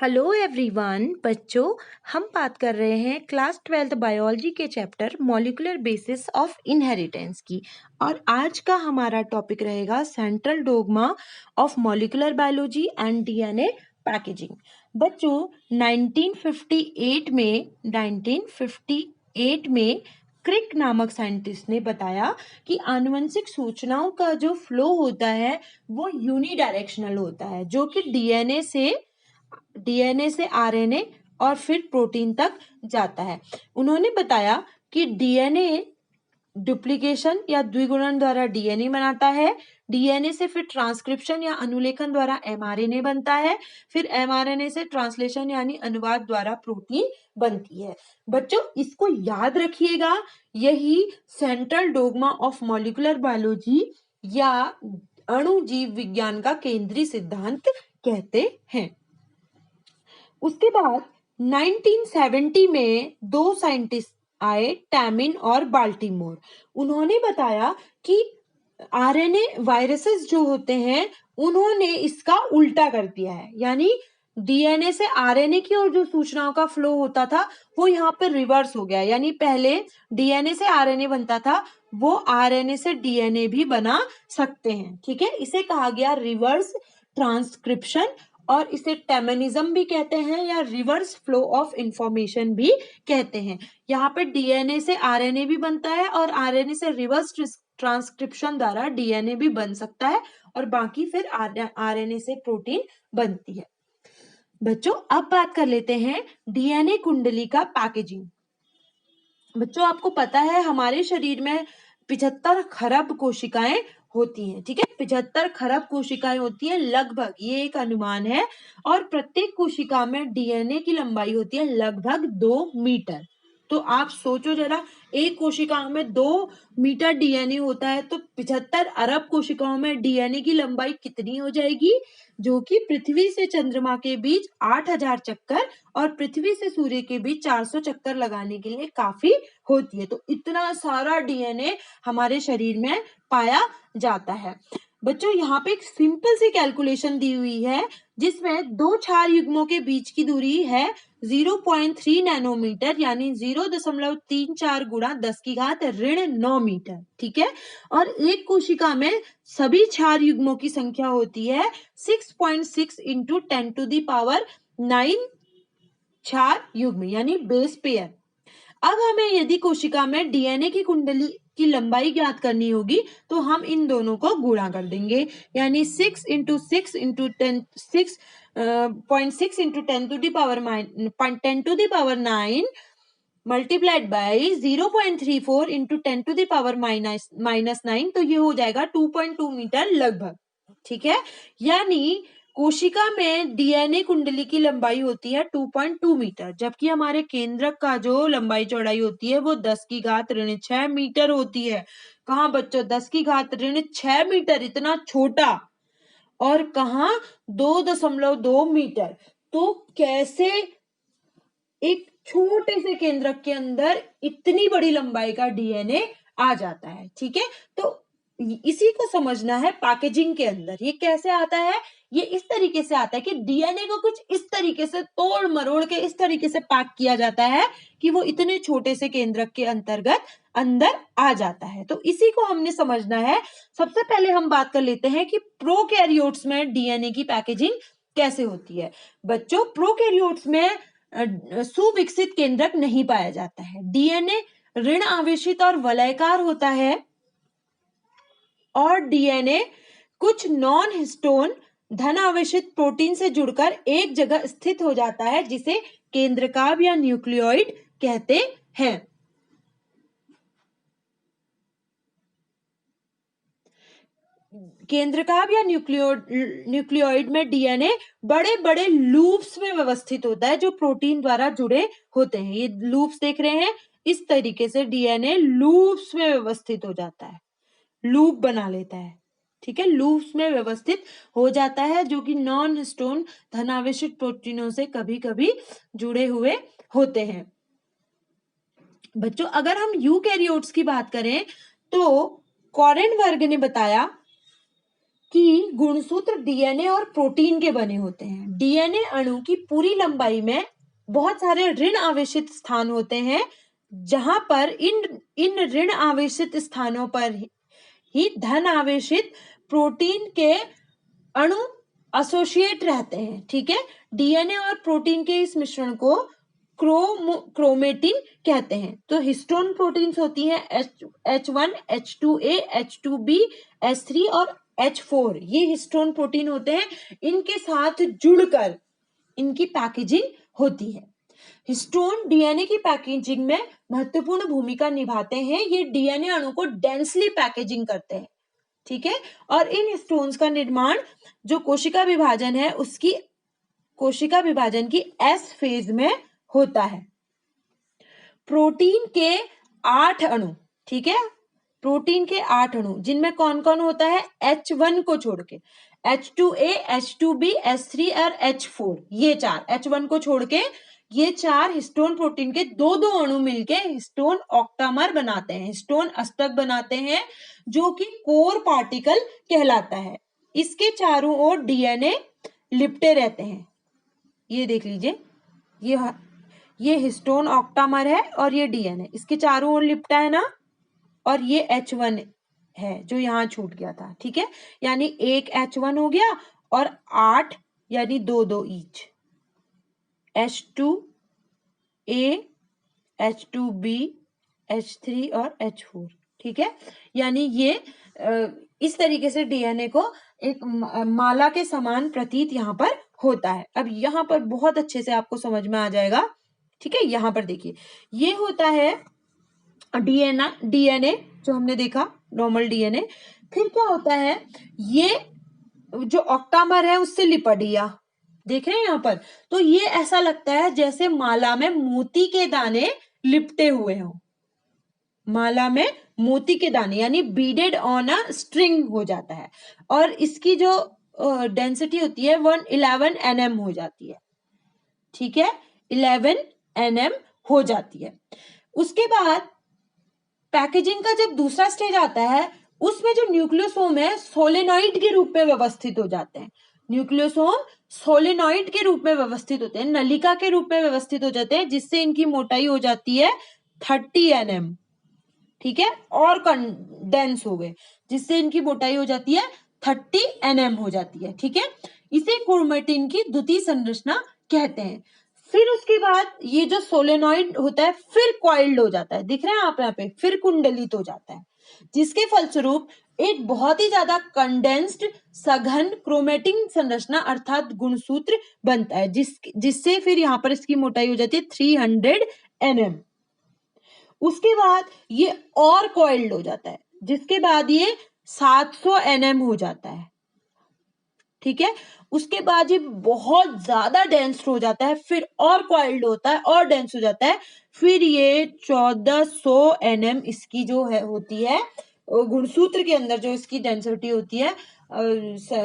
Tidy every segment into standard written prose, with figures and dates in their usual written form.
Hello everyone बच्चों, हम बात कर रहे हैं क्लास 12th बायोलॉजी के chapter molecular basis of inheritance की। और आज का हमारा टॉपिक रहेगा central dogma of molecular biology and DNA packaging. बच्चों 1958 में क्रिक नामक साइंटिस्ट ने बताया कि आनुवंशिक सूचनाओं का जो फ्लो होता है वो यूनिडायरेक्शनल होता है, जो कि डीएनए से आरएनए और फिर प्रोटीन तक जाता है। उन्होंने बताया कि डीएनए डुप्लीकेशन या द्विगुणन द्वारा डीएनए बनाता है, डीएनए से फिर ट्रांसक्रिप्शन या अनुलेखन द्वारा एमआरएनए बनता है, फिर एमआरएनए से ट्रांसलेशन यानी अनुवाद द्वारा प्रोटीन बनती है। बच्चों इसको याद रखिएगा, यही central dogma of molecular biology या अणु जीव विज्ञान का केंद्रीय सिद्धांत कहते हैं। उसके बाद 1970 में दो साइंटिस्ट आए, टैमिन और बाल्टीमोर। उन्होंने बताया कि आरएनए वायरसेस जो होते हैं उन्होंने इसका उल्टा कर दिया है, यानी डीएनए से आरएनए की ओर जो सूचनाओं का फ्लो होता था वो यहाँ पे रिवर्स हो गया, यानी पहले डीएनए से आरएनए बनता था, वो आरएनए से डीएनए भी बना सकते हैं। ठीक है, इसे कहा गया रिवर्स ट्रांसक्रिप्शन और इसे टेमनिज्म भी कहते हैं या रिवर्स फ्लो ऑफ इंफॉर्मेशन भी कहते हैं। यहाँ पे डीएनए से आरएनए भी बनता है और आरएनए से रिवर्स ट्रांसक्रिप्शन द्वारा डीएनए भी बन सकता है और बाकी फिर आरएनए से प्रोटीन बनती है। बच्चों अब बात कर लेते हैं डीएनए कुंडली का पैकेजिंग। बच्चों आपको पता है हमारे शरीर में 75 खरब कोशिकाएं होती हैं। ठीक है, 75 खरब कोशिकाएं होती हैं लगभग, ये एक अनुमान है। और प्रत्येक कोशिका में डीएनए की लंबाई होती है लगभग 2 मीटर। तो आप सोचो जरा, एक कोशिका में 2 मीटर डीएनए होता है तो 75 अरब कोशिकाओं में डीएनए की लंबाई कितनी हो जाएगी, जो कि पृथ्वी से चंद्रमा के बीच 8000 चक्कर और पृथ्वी से सूर्य के बीच 400 चक्कर लगाने के लिए काफी होती है। तो इतना सारा डीएनए हमारे शरीर में पाया जाता है। बच्चों यहाँ पे एक सिंपल सी कैलकुलेशन दी हुई है जिसमें दो क्षार युग्मों के बीच की दूरी है 0.3 नैनोमीटर, यानी 0.34 गुणा 10 की घात ऋण 9 मीटर। ठीक है, और एक कोशिका में सभी क्षार युग्मों की संख्या होती है 6.6 इंटू 10 टू दी पावर 9 क्षार युग्म यानी बेस पेयर। अब हमें यदि कोशिका में डीएनए की कुंडली की लंबाई ज्ञात करनी होगी तो हम इन दोनों को गुणा कर देंगे, यानी 6 into 6 into 10 6.6 into 10 to the power 9 multiplied by 0.34 into 10 to the power -9, तो ये हो जाएगा 2.2 मीटर लगभग। ठीक है, यानी कोशिका में डीएनए कुंडली की लंबाई होती है 2.2 मीटर, जबकि हमारे केंद्रक का जो लंबाई चौड़ाई होती है वो 10 की घात ऋण 6 मीटर होती है। कहाँ बच्चों, 10 की घात ऋण 6 मीटर, इतना छोटा, और कहाँ 2.2 मीटर। तो कैसे एक छोटे से केंद्रक के अंदर इतनी बड़ी लंबाई का डीएनए आ जाता है। ठीक है, तो इसी को समझना है पैकेजिंग के अंदर। ये कैसे आता है, ये इस तरीके से आता है कि डीएनए को कुछ इस तरीके से तोड़ मरोड़ के इस तरीके से पैक किया जाता है कि वो इतने छोटे से केंद्रक के अंतर्गत अंदर आ जाता है। तो इसी को हमने समझना है। सबसे पहले हम बात कर लेते हैं कि प्रोकैरियोट्स में डीएनए की पैकेजिंग कैसे होती है। बच्चों प्रोकैरियोट्स में सुविकसित केंद्रक नहीं पाया जाता है। डीएनए ऋण आवेशित और वलयकार होता है और डीएनए कुछ नॉन हिस्टोन धन आवेशित प्रोटीन से जुड़कर एक जगह स्थित हो जाता है जिसे केंद्रकाभ या न्यूक्लियोइड कहते हैं। केंद्रकाभ या न्यूक्लियोइड में डीएनए बड़े बड़े लूप्स में व्यवस्थित होता है जो प्रोटीन द्वारा जुड़े होते हैं। ये लूप्स देख रहे हैं, इस तरीके से डीएनए लूप्स में व्यवस्थित हो जाता है, लूप बना लेता है। ठीक है, लूप्स में व्यवस्थित हो जाता है जो कि नॉन हिस्टोन धनावेशित प्रोटीनों से कभी कभी जुड़े हुए होते हैं। बच्चों अगर हम यूकैरियोट्स की बात करें तो कॉरेनबर्ग ने बताया कि गुणसूत्र डीएनए और प्रोटीन के बने होते हैं। डीएनए अणु की पूरी लंबाई में बहुत सारे ऋण आवेशित स्थान होते हैं, जहां पर इन ऋण आवेशित स्थानों पर ही धन आवेशित प्रोटीन के अणु एसोसिएट रहते हैं। ठीक है, डीएनए और प्रोटीन के इस मिश्रण को क्रोमेटिन कहते हैं। तो हिस्टोन प्रोटीन्स होती हैं H1, H2A, H2B, H3 और H4। ये हिस्टोन प्रोटीन होते हैं, इनके साथ जुड़कर इनकी पैकेजिंग होती है। हिस्टोन डीएनए की पैकेजिंग में महत्वपूर्ण भूमिका निभाते हैं। ये डीएनए अणु को डेंसली पैकेजिंग करते हैं। ठीक है, और इन हिस्टोन्स का निर्माण जो कोशिका विभाजन है उसकी कोशिका विभाजन की एस फेज में होता है। प्रोटीन के 8 अणु, ठीक है, प्रोटीन के 8 अणु जिनमें कौन कौन होता है, H1 को छोड़ के H2A, H2B, H3 और H4, ये 4 H1 को छोड़ के ये 4 हिस्टोन प्रोटीन के दो दो अणु मिलके हिस्टोन ऑक्टामर बनाते हैं, हिस्टोन अष्टक बनाते हैं, जो कि कोर पार्टिकल कहलाता है। इसके चारों ओर डीएनए लिपटे रहते हैं। ये देख लीजिए, ये हिस्टोन ऑक्टामर है और ये डीएनए इसके चारों ओर लिपटा है ना, और ये H1 है जो यहाँ छूट गया था। ठीक है, यानी एक H1 हो गया और 8 यानी 2-2 ईच, H2A, H2B, H3 और H4। ठीक है, यानी ये इस तरीके से डीएनए को एक माला के समान प्रतीत यहाँ पर होता है। अब यहाँ पर बहुत अच्छे से आपको समझ में आ जाएगा। ठीक है, यहाँ पर देखिए, ये होता है डीएनए जो हमने देखा, नॉर्मल डीएनए। फिर क्या होता है, ये जो ऑक्टामर है उससे लिपट गया, देख रहे हैं यहाँ पर, तो ये ऐसा लगता है जैसे माला में मोती के दाने लिपटे हुए हों। माला में मोती के दाने यानी बीडेड ऑन अ स्ट्रिंग हो जाता है, और इसकी जो डेंसिटी होती है 111 nm हो जाती है। ठीक है, 11 nm हो जाती है। उसके बाद पैकेजिंग का जब दूसरा स्टेज आता है, उसमें जो न्यूक्लियोसोम है सोलेनॉइड के रूप में व्यवस्थित हो जाते हैं। न्यूक्लियोसोम सोलेनॉइड के रूप में व्यवस्थित होते हैं, नलिका के रूप में व्यवस्थित हो जाते हैं, जिससे इनकी मोटाई हो जाती है 30 nm। ठीक है, और कंडेंस हो गए, जिससे इनकी मोटाई हो जाती है 30 nm हो जाती है। ठीक है, इसे क्रोमेटिन की द्वितीय संरचना कहते हैं। फिर उसके बाद ये जो सोलेनॉइड होता है फिर कॉइल्ड हो जाता है, दिख रहे हैं आप यहाँ पे, फिर कुंडलित हो जाता है, जिसके फलस्वरूप एक बहुत ही ज्यादा कंडेंस्ड सघन क्रोमेटिन संरचना अर्थात गुणसूत्र बनता है, जिससे फिर यहाँ पर इसकी मोटाई हो जाती है 300 nm। उसके बाद ये और कॉइल्ड हो जाता है, जिसके बाद ये 700 nm हो जाता है। ठीक है, उसके बाद ये बहुत ज्यादा डेंस हो जाता है, फिर और कॉइल्ड होता है और डेंस हो जाता है, फिर ये 1400 nm इसकी जो है होती है गुणसूत्र के अंदर, जो इसकी डेंसिटी होती है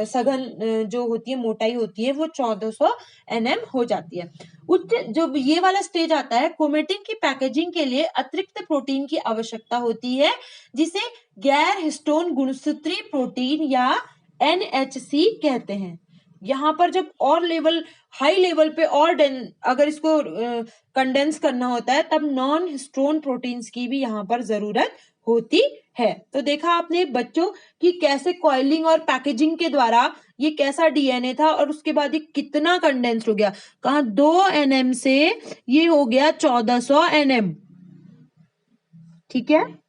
सघन जो होती है मोटाई होती है वो 1400 nm हो जाती है। उच्च जो ये वाला स्टेज आता है, क्रोमेटिन की पैकेजिंग के लिए अतिरिक्त प्रोटीन की आवश्यकता होती है, जिसे गैर हिस्टोन गुणसूत्री प्रोटीन या NHC कहते हैं। यहाँ पर जब और लेवल हाई लेवल पे और अगर इसको कंडेंस करना होता है, तब नॉन हिस्टोन प्रोटीन्स की भी यहाँ पर जरूरत होती है। तो देखा आपने बच्चों कि कैसे कॉइलिंग और पैकेजिंग के द्वारा ये कैसा डीएनए था, और उसके बाद ये कितना कंडेंस्ड हो गया, कहा 2 nm से ये हो गया 1400 nm। ठीक है,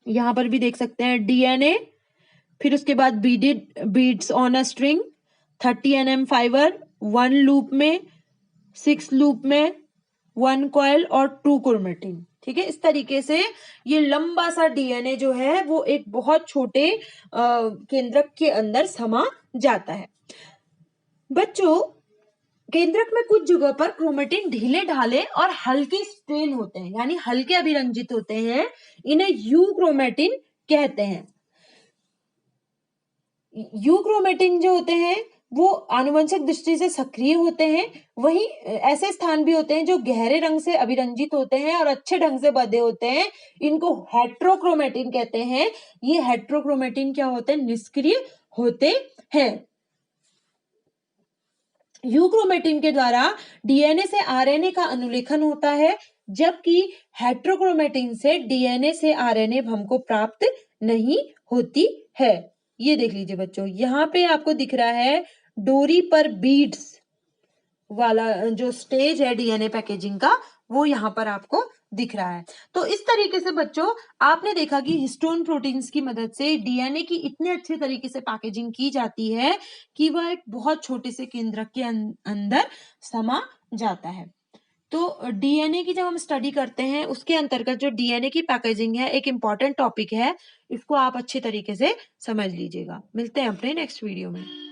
यहां पर भी देख सकते हैं डीएनए, फिर उसके बाद beads on a string, 30 nm fibre, 1 loop में, 6 लूप में, 1 कॉइल और 2 क्रोमेटिन। ठीक है, इस तरीके से ये लंबा सा डीएनए जो है वो एक बहुत छोटे केंद्रक के अंदर समा जाता है। बच्चों, केंद्रक में कुछ जगह पर क्रोमेटिन ढीले ढाले और हल्के स्ट्रेन होते हैं, यानी हल्के अभिरंजित होते हैं, इन्हें यू क्रोमेटिन कहते हैं। यू क्रोमेटिन जो होते हैं वो आनुवंशिक दृष्टि से सक्रिय होते हैं। वहीं ऐसे स्थान भी होते हैं जो गहरे रंग से अभिरंजित होते हैं और अच्छे ढंग से बंधे होते हैं। इनको हेट्रोक्रोमेटिन कहते हैं। ये हेट्रोक्रोमेटिन क्या होते हैं? निष्क्रिय होते हैं। यूक्रोमेटिन के द्वारा डीएनए से आरएनए का अनुलेखन होता है, जबकि हेट्रोक्रोमेटिन से डीएनए से आरएनए हमको प्राप्त नहीं होती है। ये देख लीजिए बच्चों, यहाँ पे आपको दिख रहा है डोरी पर बीड्स वाला जो स्टेज है डीएनए पैकेजिंग का, वो यहाँ पर आपको दिख रहा है। तो इस तरीके से बच्चों आपने देखा कि हिस्टोन प्रोटीन्स की मदद से डीएनए की इतने अच्छे तरीके से पैकेजिंग की जाती है कि वह एक बहुत छोटे से केंद्रक के अंदर समा जाता है। तो डीएनए की जब हम स्टडी करते हैं उसके अंतर्गत जो डीएनए की पैकेजिंग है एक इम्पॉर्टेंट टॉपिक है। इसको आप अच्छे तरीके से समझ लीजिएगा। मिलते हैं अपने नेक्स्ट वीडियो में।